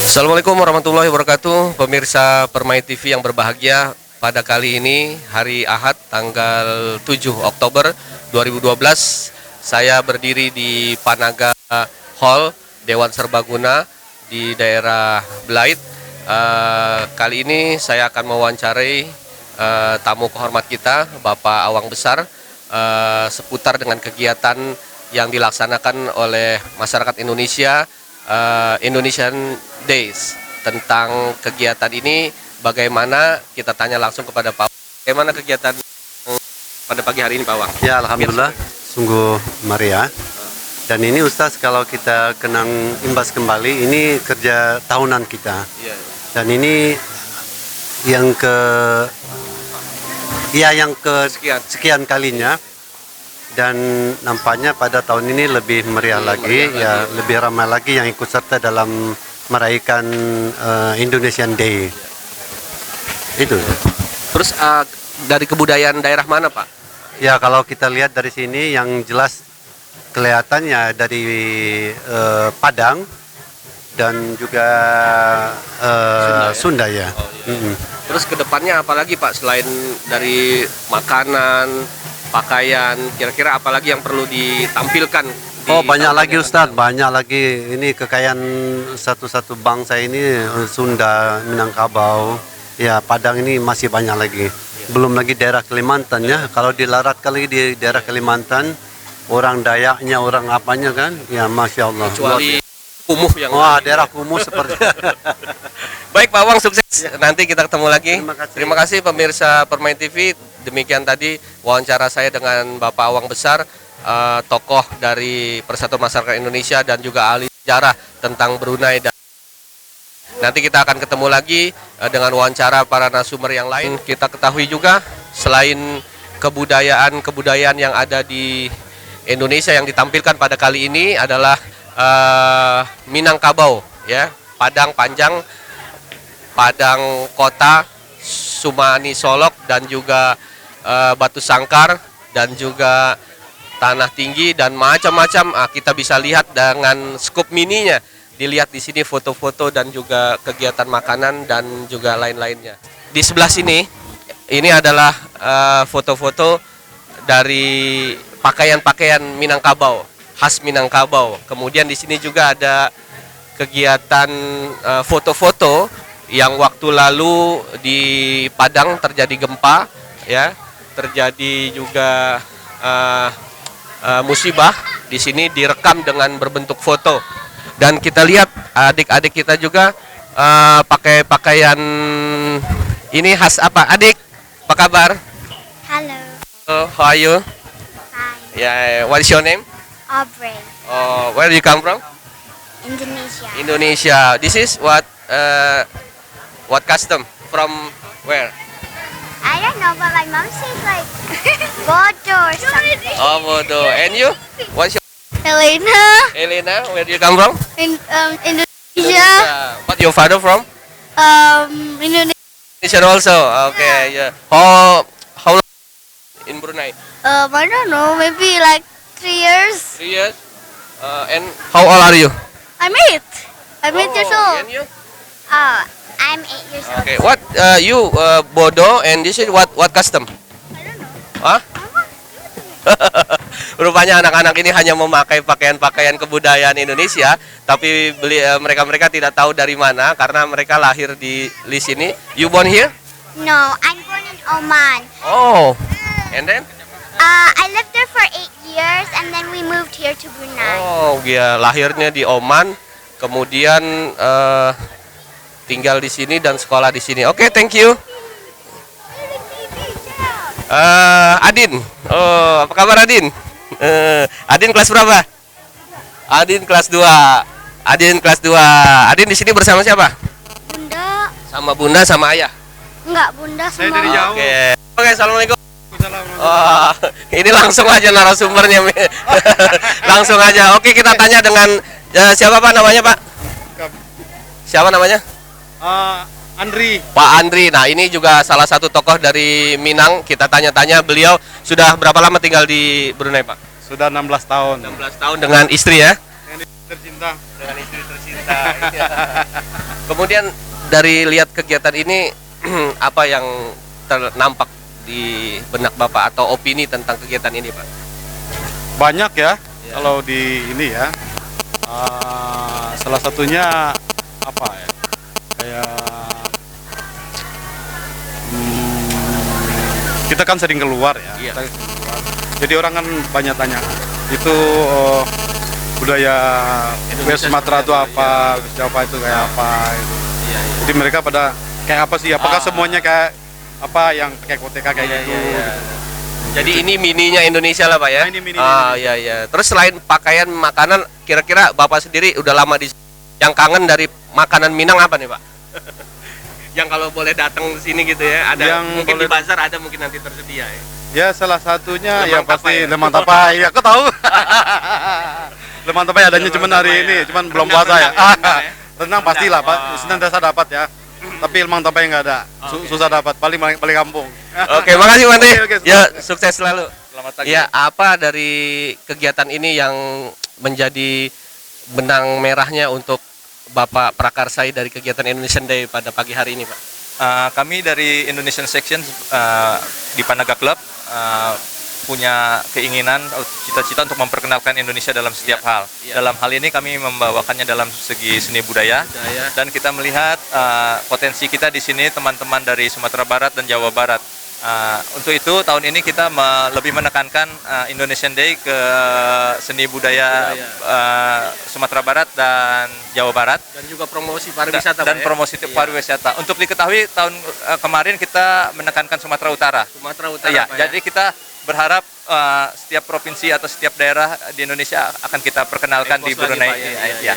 Assalamualaikum warahmatullahi wabarakatuh, pemirsa Permai TV yang berbahagia. Pada kali ini hari Ahad tanggal 7 Oktober 2012, saya berdiri di Panaga Hall Dewan Serbaguna di daerah Belait. Kali ini saya akan mewawancarai tamu kehormat kita, Bapak Awang Besar, seputar dengan kegiatan yang dilaksanakan oleh masyarakat Indonesia, Indonesian Days. Tentang kegiatan ini bagaimana, kita tanya langsung kepada Pak. Bagaimana kegiatan pada pagi hari ini, Pak Awang? Ya, alhamdulillah sungguh meriah. Dan ini Ustaz, kalau kita kenang imbas kembali, ini kerja tahunan kita. Dan ini yang ke sekian kalinya. Dan nampaknya pada tahun ini lebih meriah lagi, lebih ramai lagi yang ikut serta dalam merayakan Indonesian Day. Itu. Terus dari kebudayaan daerah mana, Pak? Ya, kalau kita lihat dari sini yang jelas kelihatannya dari Padang dan juga Sunda ya. Oh, iya. Terus kedepannya apalagi, Pak, selain dari makanan, pakaian, kira-kira apalagi yang perlu ditampilkan? Banyak lagi Ustadz, banyak lagi. Ini kekayaan satu-satu bangsa ini, Sunda, Minangkabau, ya Padang ini masih banyak lagi. Belum lagi daerah Kalimantan ya. Kalau dilaratkan lagi di daerah Kalimantan, orang Dayaknya, orang apanya kan, ya Masya Allah. Kecuali kumuh yang daerah kumuh seperti. Baik, Pak Awang, sukses. Nanti kita ketemu lagi. Terima kasih Pemirsa Permai TV. Demikian tadi wawancara saya dengan Bapak Awang Besar, tokoh dari Persatuan Masyarakat Indonesia dan juga ahli sejarah tentang Brunei. Dan nanti kita akan ketemu lagi dengan wawancara para narasumber yang lain. Kita ketahui juga selain kebudayaan yang ada di Indonesia yang ditampilkan pada kali ini adalah Minangkabau, ya, Padang Panjang, Padang Kota, Sumani Solok, dan juga Batu Sangkar, dan juga Tanah Tinggi, dan macam-macam. Kita bisa lihat dengan scoop mininya. Dilihat di sini foto-foto dan juga kegiatan makanan dan juga lain-lainnya. Di sebelah sini, ini adalah foto-foto dari pakaian-pakaian Minangkabau, khas Minangkabau. Kemudian di sini juga ada kegiatan foto-foto yang waktu lalu di Padang terjadi gempa, ya, terjadi juga musibah. Di sini direkam dengan berbentuk foto, dan kita lihat adik-adik kita juga pakai pakaian ini khas apa? Adik, apa kabar? Hello. How are you? Hi. Yeah, what is your name? Aubrey. Where do you come from? Indonesia. Indonesia. This is what custom from where? I don't know, but my mom says like Bodo or something. Oh, Bodo. And you? What's your Helena. Elena? Where do you come from? Indonesia. What your father from? Indonesia. Indonesia also. Okay. Yeah. How long in Brunei? I don't know, maybe like 3 years. 3 years. And how old are you? I'm 8. I'm 8 years old. And you? I'm 8 years old. Okay. What you Bodo, and this is what custom? I don't know. Hah? Rupanya anak-anak ini hanya memakai pakaian-pakaian kebudayaan Indonesia, tapi mereka tidak tahu dari mana karena mereka lahir di sini. You born here? No, I'm born in Oman. Oh. And then? I lived there for 8 years and then we moved here to Brunei. Oh, dia lahirnya di Oman, kemudian tinggal di sini dan sekolah di sini. Oke, thank you. Adin. Oh, apa kabar Adin? Adin kelas berapa? Adin kelas 2. Adin kelas 2. Adin di sini bersama siapa? Bunda. Sama bunda sama ayah. Enggak, Bunda sama. Saya dari jauh. Oke, assalamualaikum. Oh, ini langsung aja narasumbernya. Langsung aja. Oke, kita tanya dengan siapa Pak namanya, Pak? Siapa namanya? Andri. Pak Andri. Nah, ini juga salah satu tokoh dari Minang. Kita tanya-tanya beliau sudah berapa lama tinggal di Brunei, Pak? Sudah 16 tahun. 16 tahun dengan istri ya? Dengan istri tercinta. Dengan istri tercinta. Kemudian dari lihat kegiatan ini apa yang nampak di benak Bapak atau opini tentang kegiatan ini, Pak? Banyak ya, Ya. kalau di ini ya. Salah satunya apa ya? Kayak kita kan sering keluar ya. Iya. Kita keluar. Jadi orang kan banyak tanya itu budaya Indonesia Sumatera seperti itu apa, apa, Jawa itu kayak apa gitu. Iya, iya. Jadi mereka pada kayak apa sih? Apakah Ah. semuanya kayak apa yang pakai koteka kayak Iya, gitu? iya, iya. Jadi ini mininya Indonesia lah, Pak ya? Nah, ini mini Ah, Indonesia. iya, iya. Terus selain pakaian, makanan, kira-kira Bapak sendiri udah lama di yang kangen dari makanan Minang apa nih, Pak? Yang kalau boleh datang ke sini gitu ya, ada Yang mungkin di boleh- bazar ada mungkin nanti tersedia ya. Ya salah satunya Lemang ya pasti tapai ya? lemang tapai. Ya aku tahu. Lemang tapai adanya Lemang cuman tapai hari ya. ini, cuman belum Rendang- puasa ya. rendang ya, rendang ya? Renang pastilah, Pak. Wah. Senantiasa dapat ya. Tapi lemang tapai nggak ada. Oke. Susah dapat, paling paling kampung. Oke, makasih Bante. Oke, oke, Ya, sukses selalu. Selamat pagi. Ya, apa dari kegiatan ini yang menjadi benang merahnya untuk Bapak prakarsai dari kegiatan Indonesian Day pada pagi hari ini, Pak? Kami dari Indonesian Section di Panaga Club punya keinginan, cita-cita untuk memperkenalkan Indonesia dalam setiap hal. Iya. Dalam hal ini kami membawakannya dalam segi seni budaya, Budaya. dan kita melihat potensi kita di sini teman-teman dari Sumatera Barat dan Jawa Barat. Untuk itu tahun ini kita lebih menekankan Indonesian Day ke seni budaya Sumatera Barat dan Jawa Barat. Dan juga promosi pariwisata, Dan Pak, ya? promosi Iya. pariwisata. Untuk diketahui tahun kemarin kita menekankan Sumatera Utara. Sumatera Utara, Iya, Pak, ya? jadi kita berharap setiap provinsi atau setiap daerah di Indonesia akan kita perkenalkan di Expose lagi, Brunei. Pak, ya, Iya, ya, iya. ya.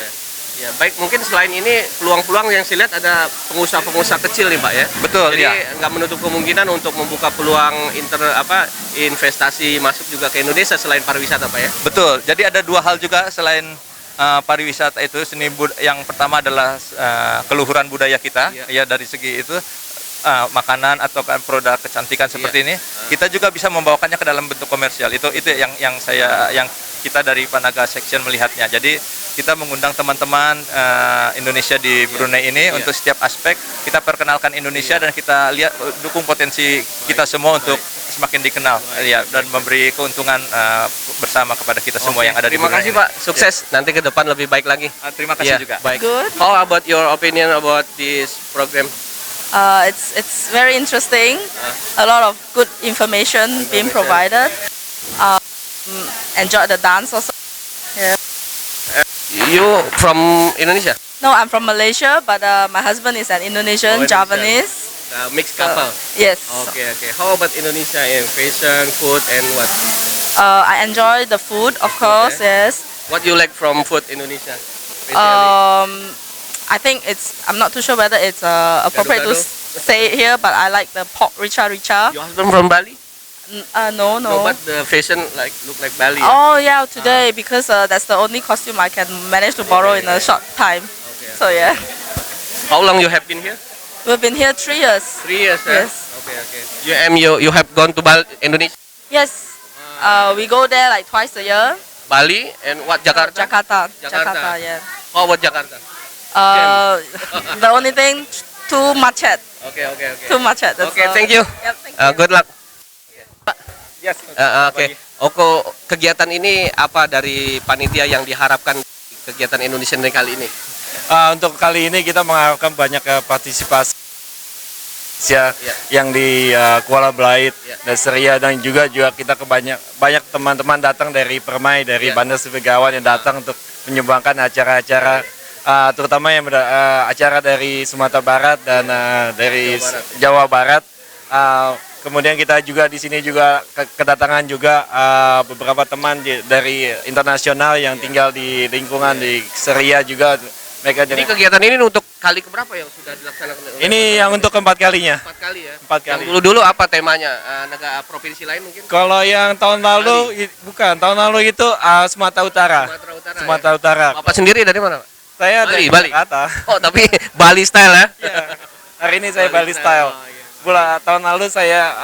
Ya, baik, mungkin selain ini peluang-peluang yang saya lihat ada pengusaha-pengusaha kecil nih, Pak ya. Betul, Jadi iya. nggak menutup kemungkinan untuk membuka peluang investasi masuk juga ke Indonesia selain pariwisata, Pak ya. Betul. Jadi ada dua hal juga selain pariwisata itu yang pertama adalah keluhuran budaya kita, Iya. ya dari segi itu makanan atau kan produk kecantikan seperti ini, kita juga bisa membawakannya ke dalam bentuk komersial. Itu yang kita dari Panaga Section melihatnya. Jadi kita mengundang teman-teman Indonesia di Brunei ini untuk setiap aspek kita perkenalkan Indonesia dan kita lihat dukung potensi kita semua untuk semakin dikenal ya, dan memberi keuntungan bersama kepada kita semua yang ada di Terima Brunei kasih, ini. Pak. Sukses. Nanti ke depan lebih baik lagi. Terima kasih Ya, juga. Baik. Good. How about your opinion about this program? It's very interesting. A lot of good information being provided. Enjoy the dance also. Yeah. You from Indonesia? No, I'm from Malaysia, but my husband is an Indonesian, Indonesian. Javanese. Mixed So, couple. yes. Okay, okay. How about Indonesia in fashion, food, and what? I enjoy the food, of course. Okay. Yes. What you like from food Indonesia? Especially? I think I'm not too sure whether it's appropriate to Gado-gado? say it here, but I like the pork rica rica. Your husband from Bali? No. But the fashion look like Bali. Oh yeah, today because that's the only costume I can manage to borrow in a short time. Okay. So yeah, How long you have been here? we've been here 3 years. 3 years. Yes. Okay, okay. You have gone to Indonesia, Yes, we go there like twice a year. Bali, and what Jakarta? Jakarta. Jakarta. Yeah. How about Jakarta? The only thing too much at. Okay, okay, okay. Too much at. That's Okay, all. thank you. Yep, thank you. Good luck. Yes. Oke. Oko, kegiatan ini apa dari panitia yang diharapkan kegiatan Indonesian Day kali ini? Untuk kali ini kita mengharapkan banyak partisipasi ya, yang di Kuala Belait dan Seria, dan juga kita banyak teman-teman datang dari Permai, dari Bandar Sebegawan yang datang untuk menyumbangkan acara-acara terutama yang acara dari Sumatera Barat dan dari Jawa Barat. Kemudian kita juga di sini juga kedatangan juga beberapa teman dari internasional yang tinggal di lingkungan di Seria juga. Mereka Jadi kegiatan ini untuk kali keberapa yang sudah dilaksanakan? ini yang untuk keempat kalinya. 4 kali ya? 4 kali. Yang dulu apa temanya? Negara provinsi lain mungkin? Kalau yang tahun lalu bukan, tahun lalu itu Sumatera Utara. Sumatera Utara. Sumatera Utara. Bapak sendiri dari mana, Pak? Saya dari Bali. Jakarta. Oh, tapi Bali style ya? Iya. Hari ini saya Bali style. Oh, iya. Tahun lalu saya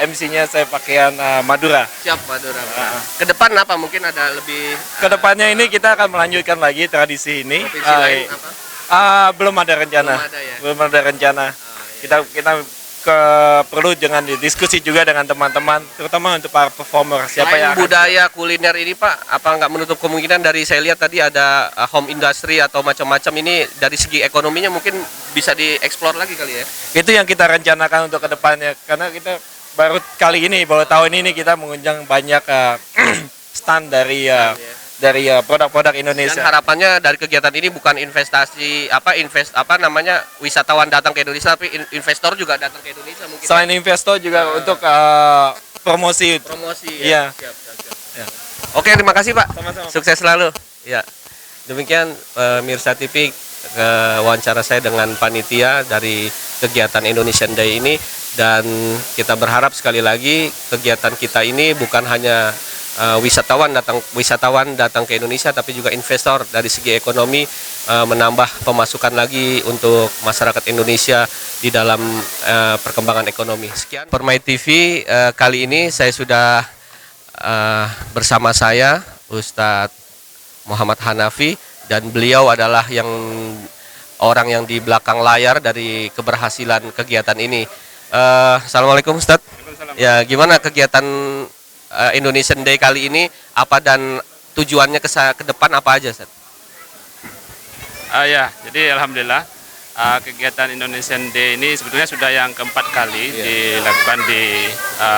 MC-nya saya pakaian Madura. Siap, Madura. Ke depan apa? Mungkin ada lebih Kedepannya ini kita akan melanjutkan lagi tradisi ini. provinsi lain apa? Belum ada rencana. Belum ada ya? Belum ada rencana. Kita perlu dengan diskusi juga dengan teman-teman, terutama untuk para performer. Siapa Selain yang akan- budaya kuliner ini Pak, apa nggak menutup kemungkinan dari saya lihat tadi ada home industry atau macam-macam ini dari segi ekonominya mungkin bisa dieksplor lagi kali ya? Itu yang kita rencanakan untuk kedepannya, karena kita baru tahun ini kita mengundang banyak stand dari produk-produk Dan Indonesia. harapannya dari kegiatan ini bukan wisatawan datang ke Indonesia, tapi investor juga datang ke Indonesia mungkin. Selain investor juga untuk promosi. Promosi Iya. ya. Siap. Ya. Oke, terima kasih Pak. Sama-sama. Sukses selalu. Ya. Demikian Mirsa TV wawancara saya dengan panitia dari kegiatan Indonesian Day ini, dan kita berharap sekali lagi kegiatan kita ini bukan hanya wisatawan datang ke Indonesia, tapi juga investor dari segi ekonomi, menambah pemasukan lagi untuk masyarakat Indonesia di dalam perkembangan ekonomi. Sekian Permai TV kali ini saya sudah bersama saya Ustadz Muhammad Hanafi, dan beliau adalah orang yang di belakang layar dari keberhasilan kegiatan ini. Assalamualaikum Ustadz. Ya, gimana kegiatan Indonesian Day kali ini, apa dan tujuannya ke depan apa aja, Ustadz? Ya, jadi alhamdulillah kegiatan Indonesian Day ini sebetulnya sudah yang keempat kali dilakukan di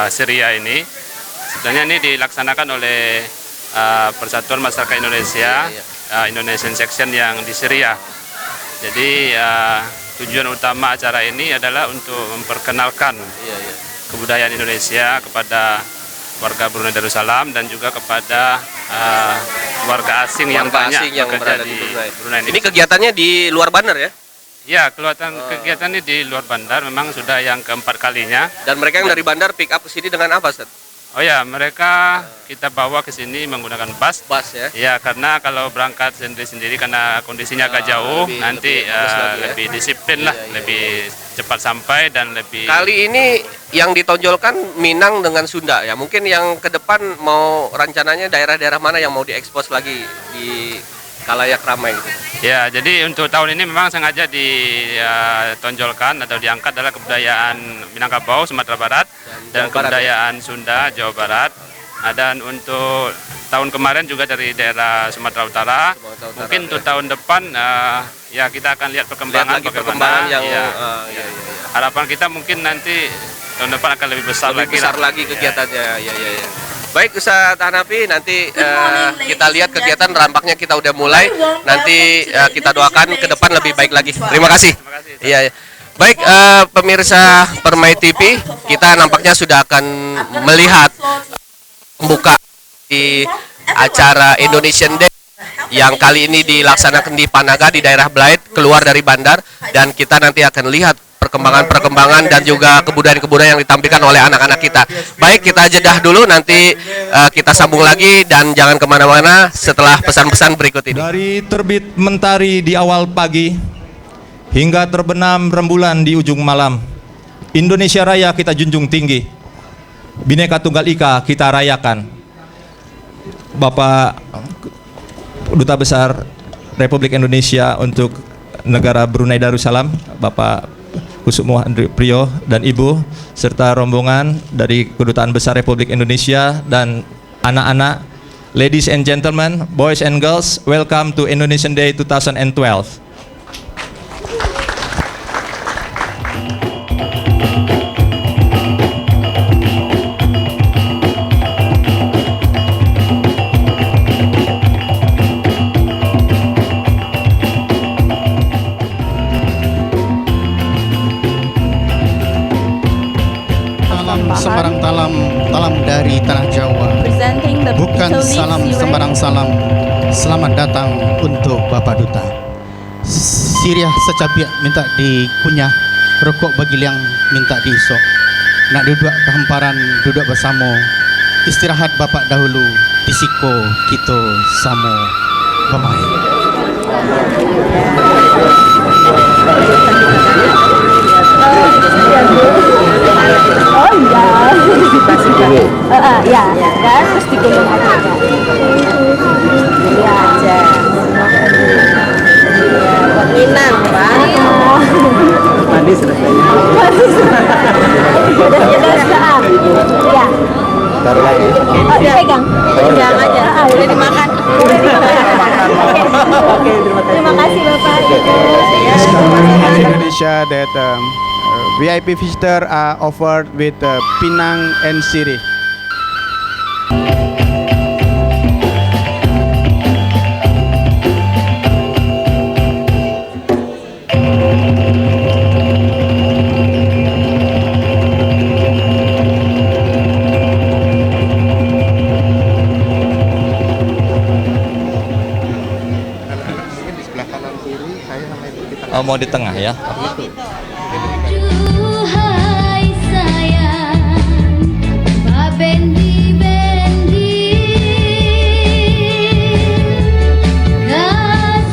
Syria ini. Sebenarnya ini dilaksanakan oleh Persatuan Masyarakat Indonesia, Indonesian Section yang di Syria. Jadi tujuan utama acara ini adalah untuk memperkenalkan kebudayaan Indonesia kepada warga Brunei Darussalam dan juga kepada warga asing yang banyak bekerja di Brunei. Ini kegiatannya di luar bandar ya? Ya, kegiatan ini di luar bandar memang sudah yang keempat kalinya. Dan mereka yang dari bandar pick up ke sini dengan apa, Ustadz? Oh ya, mereka kita bawa ke sini menggunakan bus. Bus ya? Ya, karena kalau berangkat sendiri-sendiri karena kondisinya agak jauh, nanti lebih disiplin lah, lebih cepat sampai dan lebih. Kali ini yang ditonjolkan Minang dengan Sunda ya. Mungkin yang ke depan mau rencananya daerah-daerah mana yang mau diekspos lagi di kalayak ramai gitu. Ya, jadi untuk tahun ini memang sengaja ditonjolkan atau diangkat adalah kebudayaan Minangkabau, Sumatera Barat, dan kebudayaan Sunda, Jawa Barat. Dan untuk tahun kemarin juga dari daerah Sumatera Utara. Mungkin untuk tahun depan ya kita akan lihat perkembangan bagaimana. Harapan kita mungkin nanti tahun depan akan lebih besar lagi kegiatannya. Ya. Baik Ustadz Hanafi, nanti kita lihat kegiatan rampaknya kita udah mulai. Nanti kita doakan ke depan lebih baik lagi. Terima kasih. Iya. Baik pemirsa Permai TV, kita nampaknya sudah akan melihat pembuka di acara Indonesian Day yang kali ini dilaksanakan di Panaga di daerah Blait, keluar dari bandar, dan kita nanti akan lihat perkembangan dan juga kebudayaan-kebudayaan yang ditampilkan oleh anak-anak kita. Baik, kita jedah dulu, nanti kita sambung lagi dan jangan kemana-mana setelah pesan-pesan berikut ini. Dari terbit mentari di awal pagi hingga terbenam rembulan di ujung malam, Indonesia Raya kita junjung tinggi, Bhinneka Tunggal Ika kita rayakan. Bapak Duta Besar Republik Indonesia untuk negara Brunei Darussalam, Bapak Kusuma Andri Priyo dan Ibu, serta rombongan dari Kedutaan Besar Republik Indonesia dan anak-anak, ladies and gentlemen, boys and girls, welcome to Indonesian Day 2012. Sembarang talam dari tanah Jawa. Bukan salam sembarang salam. Selamat datang untuk Bapak Duta. Siriah secabiak minta dikunyah, rokok bagi yang minta diisok. Nak duduk kehamparan, duduk bersama. Istirahat Bapak dahulu, disiko kita sama. Bye-bye. Oh iya, ya, kan terus digulung aja, ya aja, buat Mina. Tadi selesai. Udah jelas ya. Taruh lagi. Oh, dipegang. Pegang aja. Boleh dimakan. Boleh dimakan. Oke, terima kasih Bapak. Indonesia that VIP visitor are offered with Pinang and Sirih. Oh, mau di tengah ya? Duhai sayang, bendi ke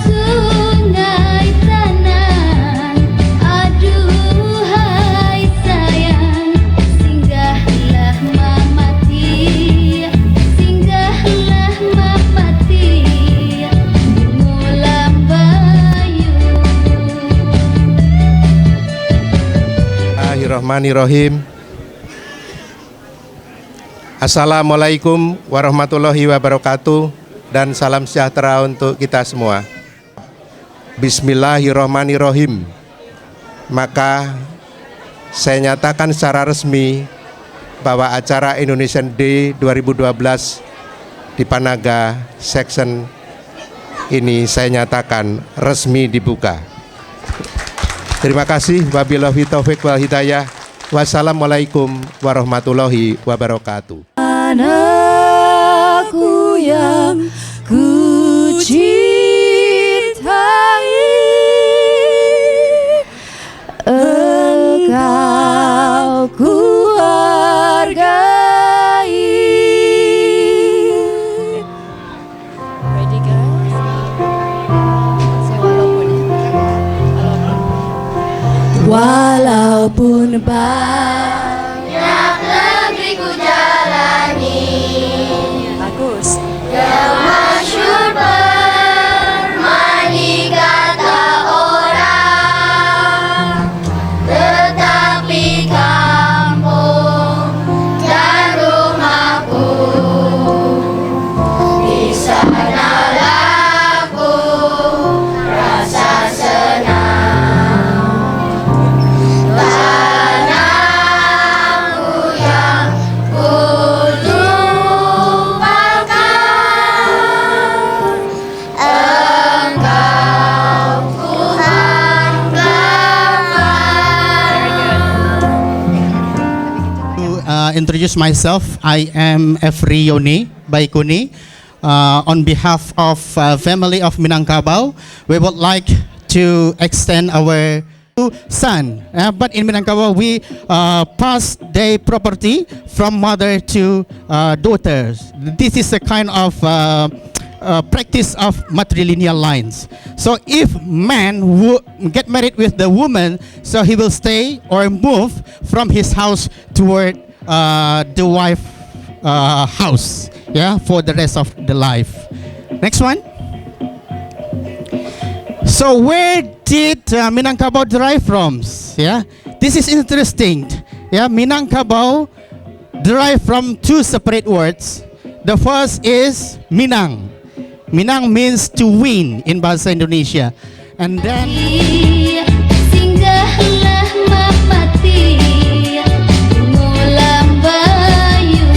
sungai tanah. Aduhai sayang, singgahlah mamati, singgahlah mamati, mengulam bayu. Bismillahirrahmanirrahim. Assalamualaikum warahmatullahi wabarakatuh dan salam sejahtera untuk kita semua. Bismillahirrahmanirrahim. Maka saya nyatakan secara resmi bahwa acara Indonesian Day 2012 di Panaga Section ini saya nyatakan resmi dibuka. Terima kasih. Wabillahi taufik wal hidayah. Wassalamualaikum warahmatullahi wabarakatuh. Anakku yang ku cintai, engkau ku hargai. Ready guys? Walaupun banyak negeri ku jalani, bagus. Kemasyhur permani kata orang, tetapi kampung dan rumahku di sanalah ku rasa senang. Introduce myself. I am Efri Yoni Baikuni. On behalf of family of Minangkabau, we would like to extend our son. But in Minangkabau, we pass their property from mother to daughters. This is a kind of practice of matrilineal lines. So if man get married with the woman, so he will stay or move from his house toward the wife house, yeah, for the rest of the life. Next one. So where did Minangkabau derive from? Yeah, this is interesting. Yeah, Minangkabau derived from two separate words. The first is Minang. Minang means to win in bahasa Indonesia, and then singgahlah mamati, mengulam bayu.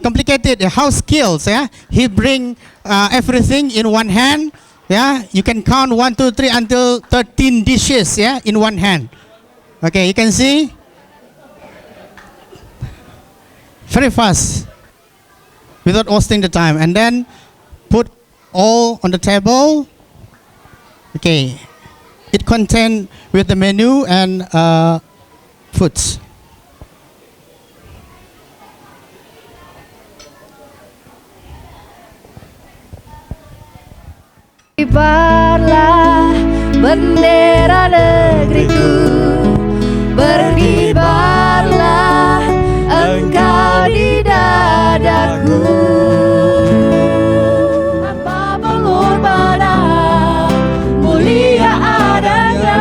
complicated house skills. Yeah, he bring everything in one hand. Yeah, you can count 1, 2, 3 until 13 dishes. Yeah, in one hand. Okay, you can see very fast without wasting the time, and then put all on the table. Okay, it contain with the menu and foods. Kibarlah bendera negeriku, berkibarlah engkau di dadaku. Tanpa pengorbanan mulia adanya,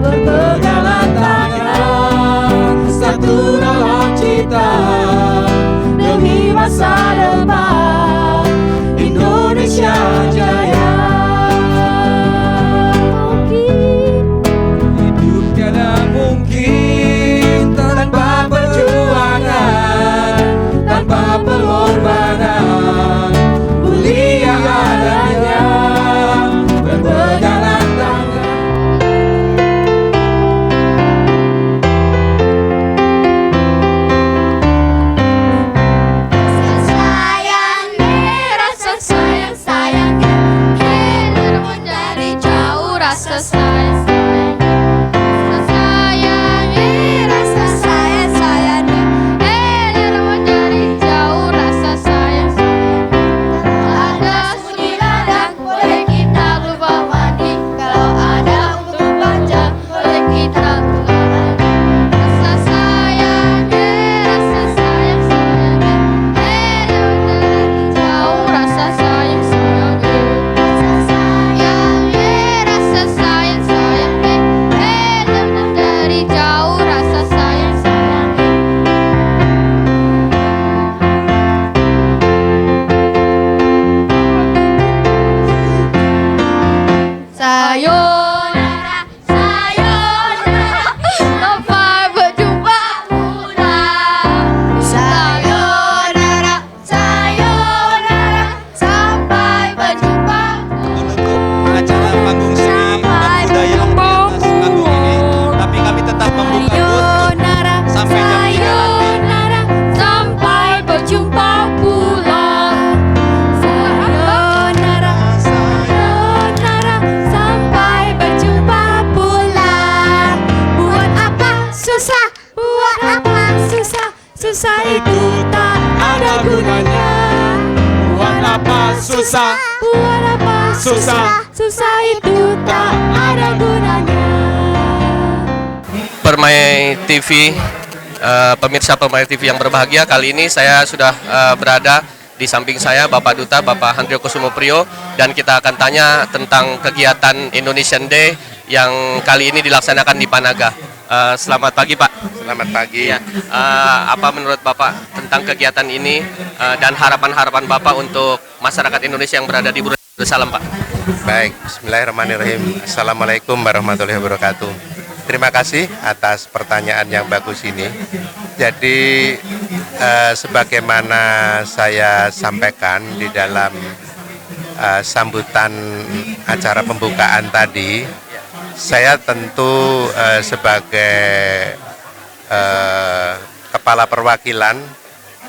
berpegangan tangan satu dalam cita demi masa depan Indonesia Jaya. Hidup tiada mungkin tanpa perjuangan, tanpa pengorbanan mulia adanya, berpegangan tangan. Sayang rasa sayang sayangnya, hilir menjadi jauh rasa sayang sayangnya, rasa sayang sayangnya, hilir menjadi jauh rasa sayang sayangnya. Ada sembunyi ladang boleh kita lupa mandi, kalau ada untuk panjang boleh kita lupa mandi. Rasa sayangnya, rasa sayang sayangnya, hilir menjadi jauh rasa sayang sayangnya. Rasa sayang sayangnya, hilir menjadi jauh rasa sayang sayangnya. Sayonara, sayonara, sampai berjumpa pulang. Sayonara, sayonara, sampai berjumpa Acara panggung seni dan budaya di atas panggung ini, tapi kami tetap membuka booth sampai jam 3 nanti. sampai berjumpa pulang. Sayonara, sayonara, sampai berjumpa pulang. Buat apa susah? Buat apa susah? Susah itu tak ada gunanya. Buat apa susah? Buat apa susah? Susah itu tak ada gunanya. Permai TV, pemirsa Permai TV yang berbahagia, kali ini saya sudah berada di samping saya Bapak Duta, Bapak Handrio Kusumo Priyo, dan kita akan tanya tentang kegiatan Indonesian Day yang kali ini dilaksanakan di Panaga. Selamat pagi Pak. Selamat pagi. Ya, apa menurut Bapak tentang kegiatan ini dan harapan-harapan Bapak untuk masyarakat Indonesia yang berada di Brunei Darussalam, Pak? Baik, bismillahirrahmanirrahim. Assalamualaikum warahmatullahi wabarakatuh. Terima kasih atas pertanyaan yang bagus ini. Jadi sebagaimana saya sampaikan di dalam sambutan acara pembukaan tadi, saya tentu sebagai kepala perwakilan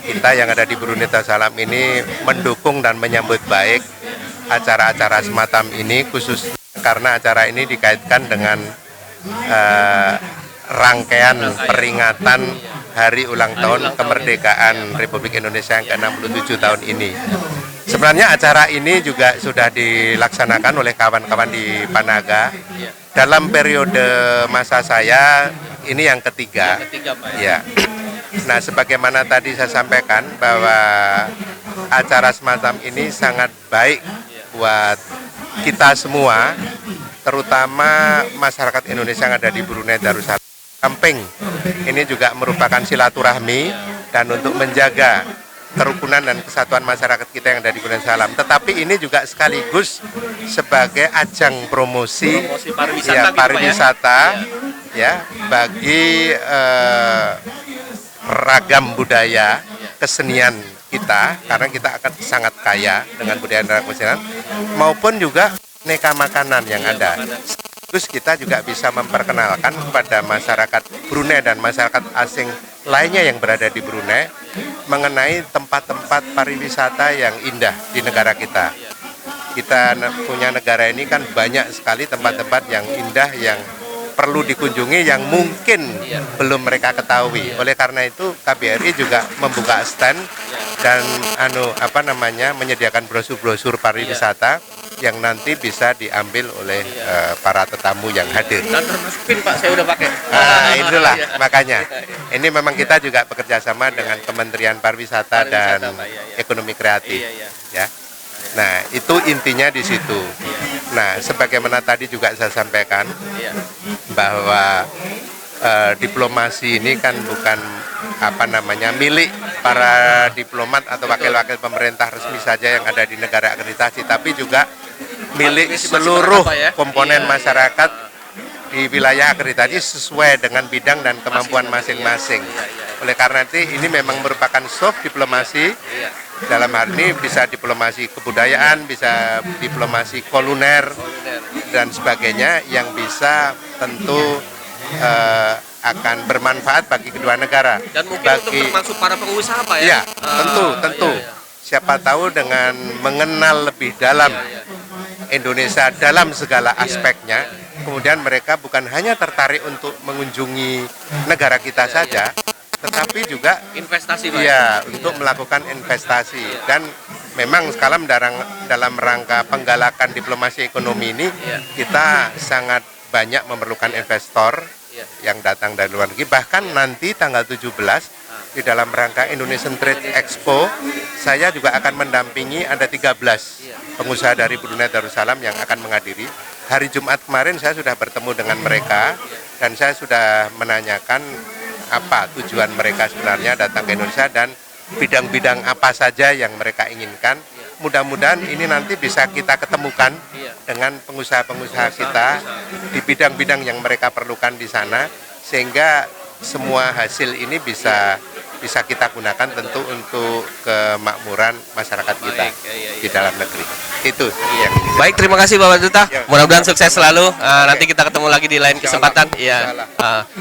kita yang ada di Brunei Darussalam ini mendukung dan menyambut baik acara-acara semacam ini, khusus karena acara ini dikaitkan dengan rangkaian peringatan hari ulang tahun kemerdekaan Republik Indonesia yang ke-67 tahun ini. Sebenarnya acara ini juga sudah dilaksanakan oleh kawan-kawan di Panaga. Dalam periode masa saya ini yang ketiga. Ya. Nah, sebagaimana tadi saya sampaikan bahwa acara semacam ini sangat baik buat kita semua, terutama masyarakat Indonesia yang ada di Brunei Darussalam. Samping ini juga merupakan silaturahmi dan untuk menjaga kerukunan dan kesatuan masyarakat kita yang ada di Brunei Darussalam. Tetapi ini juga sekaligus sebagai ajang promosi pariwisata ya bagi ragam budaya, kesenian kita, karena kita akan sangat kaya dengan budaya dan kesenian, maupun juga aneka makanan yang ada. Terus kita juga bisa memperkenalkan kepada masyarakat Brunei dan masyarakat asing lainnya yang berada di Brunei mengenai tempat-tempat pariwisata yang indah di negara kita. Kita punya negara ini kan banyak sekali tempat-tempat yang indah yang perlu dikunjungi yang mungkin belum mereka ketahui. Oleh karena itu KBRI juga membuka stand dan menyediakan brosur-brosur pariwisata yang nanti bisa diambil oleh para tetamu yang hadir. Dan termasuk pin Pak, saya udah pakai. Itulah makanya. Ini memang kita juga bekerja sama dengan Kementerian Pariwisata dan Ekonomi Kreatif. Ya. Nah, itu intinya di situ. Nah, sebagaimana tadi juga saya sampaikan bahwa diplomasi ini kan bukan milik para diplomat atau wakil-wakil pemerintah resmi saja yang ada di negara akreditasi, tapi juga milik seluruh komponen masyarakat di wilayah akreditasi sesuai dengan bidang dan kemampuan masing-masing. Oleh karena itu ini memang merupakan soft diplomasi. Dalam hal ini bisa diplomasi kebudayaan, bisa diplomasi kuliner dan sebagainya yang bisa tentu akan bermanfaat bagi kedua negara. Dan mungkin untuk termasuk para pengusaha Pak ya? Iya, tentu. Siapa tahu dengan mengenal lebih dalam Indonesia dalam segala aspeknya, kemudian mereka bukan hanya tertarik untuk mengunjungi negara kita saja, tetapi juga investasi Pak. Iya, untuk melakukan investasi. Dan memang sekarang dalam rangka penggalakan diplomasi ekonomi ini kita sangat banyak memerlukan investor yang datang dari luar negeri. Bahkan nanti tanggal 17 di dalam rangka Indonesian Trade Expo, saya juga akan mendampingi ada 13 pengusaha dari Brunei Darussalam yang akan menghadiri. Hari Jumat kemarin saya sudah bertemu dengan mereka dan saya sudah menanyakan apa tujuan mereka sebenarnya datang ke Indonesia dan bidang-bidang apa saja yang mereka inginkan. Mudah-mudahan ini nanti bisa kita ketemukan dengan pengusaha-pengusaha kita di bidang-bidang yang mereka perlukan di sana, sehingga semua hasil ini bisa kita gunakan tentu untuk kemakmuran masyarakat kita di dalam negeri. Itu yang baik, terima kasih Bapak Duta. Mudah-mudahan sukses selalu. Nanti kita ketemu lagi di lain kesempatan. Iya.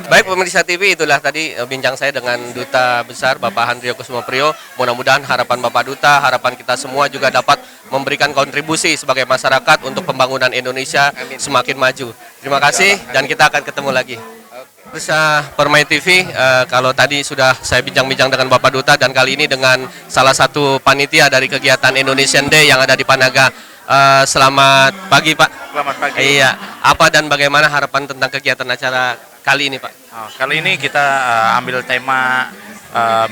Baik pemirsa TV, itulah tadi bincang saya dengan Duta Besar Bapak Handrio Kusuma Priyo. Mudah-mudahan harapan Bapak Duta, harapan kita semua juga dapat memberikan kontribusi sebagai masyarakat untuk pembangunan Indonesia semakin maju. Terima kasih dan kita akan ketemu lagi. Pemirsa Permai TV, kalau tadi sudah saya bincang-bincang dengan Bapak Duta dan kali ini dengan salah satu panitia dari kegiatan Indonesian Day yang ada di Panaga. Selamat pagi Pak. Selamat pagi. Iya, apa dan bagaimana harapan tentang kegiatan acara kali ini Pak? Kali ini kita ambil tema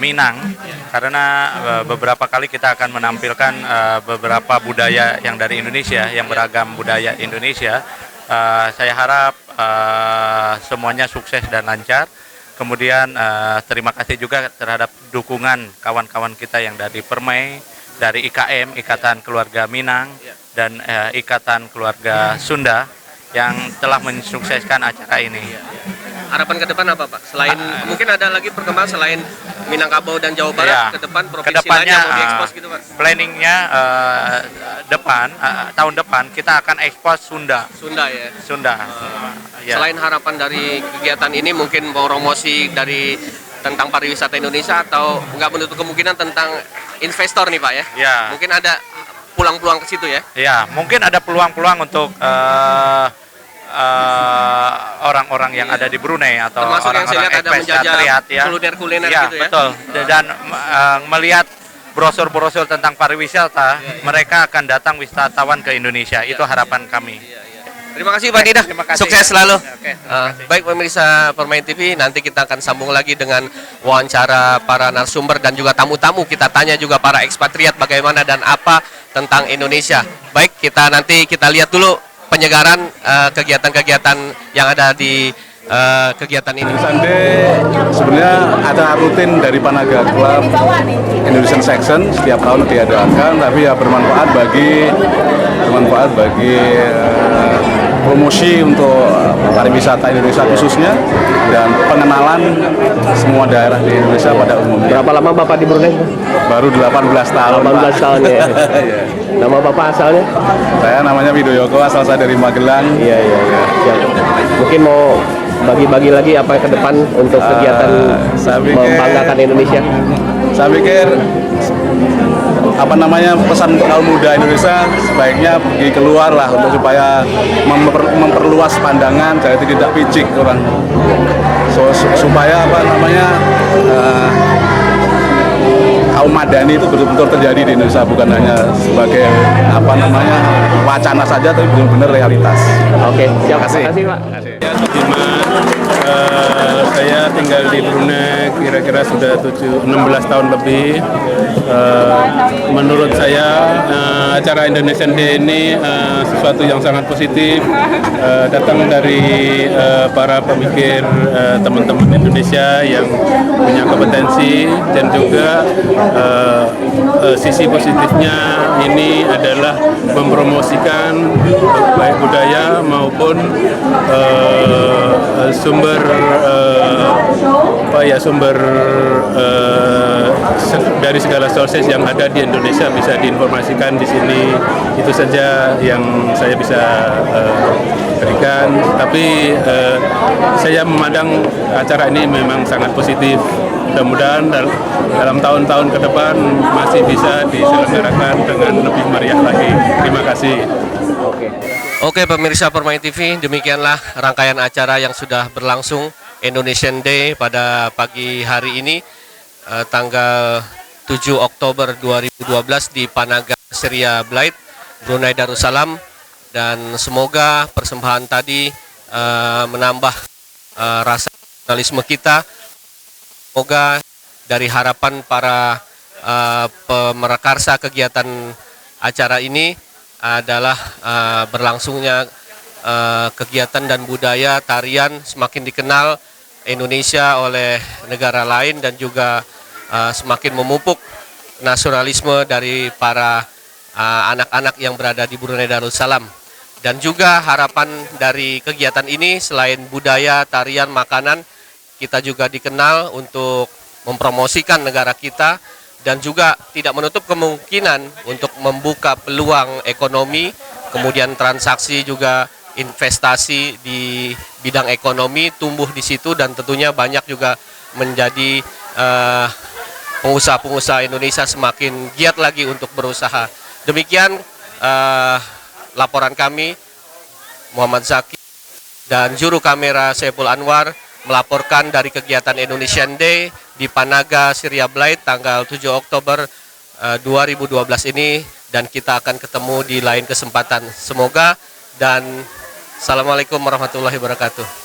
Minang karena beberapa kali kita akan menampilkan beberapa budaya yang dari Indonesia, yang beragam budaya Indonesia. Saya harap semuanya sukses dan lancar. Kemudian terima kasih juga terhadap dukungan kawan-kawan kita yang dari Permai, dari IKM, Ikatan Keluarga Minang, dan Ikatan Keluarga Sunda yang telah mensukseskan acara ini. Harapan ke depan apa Pak? Selain mungkin ada lagi perkembangan selain Minangkabau dan Jawa Barat, ke depan provinsi lain yang mau diekspos gitu Pak? Planningnya tahun depan kita akan ekspos Sunda. Sunda ya? Sunda. Selain harapan dari kegiatan ini mungkin promosi dari tentang pariwisata Indonesia atau nggak menutup kemungkinan tentang investor nih Pak ya? Ya. Mungkin ada peluang-peluang ke situ ya? Ya, mungkin ada peluang-peluang untuk orang-orang yang ada di Brunei atau orang-orang ekspatriat ya. Kuliner-kuliner ya, gitu ya. Betul. Dan melihat brosur-brosur tentang pariwisata, mereka akan datang wisatawan ke Indonesia. Itu harapan kami. Terima kasih Pak Dida. Sukses selalu. Kasih. Baik pemirsa Permai TV, nanti kita akan sambung lagi dengan wawancara para narasumber dan juga tamu-tamu. Kita tanya juga para ekspatriat bagaimana dan apa tentang Indonesia. Baik, kita lihat dulu penyegaran kegiatan-kegiatan yang ada di kegiatan ini. Indonesian Day sebenarnya acara rutin dari Panaga Club Indonesian Section setiap tahun diadakan, tapi ya bermanfaat bagi promosi untuk pariwisata Indonesia khususnya dan pengenalan semua daerah di Indonesia pada umumnya. Berapa lama Bapak di Brunei? Baru 18 tahun. 18 tahun ya. Iya. Nama Bapak asalnya? Saya namanya Widoyoko, asal saya dari Magelang. Iya. Mungkin mau bagi-bagi lagi apa ke depan untuk kegiatan membanggakan Indonesia? Saya pikir pesan untuk kaum muda Indonesia sebaiknya pergi keluar lah untuk supaya memperluas pandangan, jadi tidak picik orang. Supaya kaum madani itu betul-betul terjadi di Indonesia, bukan hanya sebagai wacana saja, tapi benar-benar realitas. Oke, siap. Terima kasih. Pak. Saya tinggal di Brunei kira-kira sudah 16 tahun lebih. Menurut saya acara Indonesian Day ini sesuatu yang sangat positif, datang dari para pemikir teman-teman Indonesia yang punya kompetensi, dan juga sisi positifnya ini adalah mempromosikan baik budaya maupun sumber dari segala sources yang ada di Indonesia bisa diinformasikan di sini. Itu saja yang saya bisa berikan. Tapi saya memandang acara ini memang sangat positif. Mudah-mudahan dalam tahun-tahun ke depan masih bisa diselenggarakan dengan lebih meriah lagi. Terima kasih. Oke, pemirsa Permai TV, demikianlah rangkaian acara yang sudah berlangsung Indonesian Day pada pagi hari ini, tanggal 7 Oktober 2012 di Panaga Syria Blight, Brunei Darussalam, dan semoga persembahan tadi menambah rasa nasionalisme kita. Semoga dari harapan para pemerkarsa kegiatan acara ini adalah berlangsungnya kegiatan dan budaya tarian semakin dikenal Indonesia oleh negara lain, dan juga semakin memupuk nasionalisme dari para anak-anak yang berada di Brunei Darussalam. Dan juga harapan dari kegiatan ini selain budaya, tarian, makanan, kita juga dikenal untuk mempromosikan negara kita, dan juga tidak menutup kemungkinan untuk membuka peluang ekonomi, kemudian transaksi juga investasi di bidang ekonomi tumbuh di situ, dan tentunya banyak juga menjadi pengusaha-pengusaha Indonesia semakin giat lagi untuk berusaha. Demikian laporan kami, Muhammad Zaki dan juru kamera Saiful Anwar melaporkan dari kegiatan Indonesian Day di Panaga Syria Blight tanggal 7 Oktober 2012 ini, dan kita akan ketemu di lain kesempatan. Semoga, dan Assalamualaikum warahmatullahi wabarakatuh.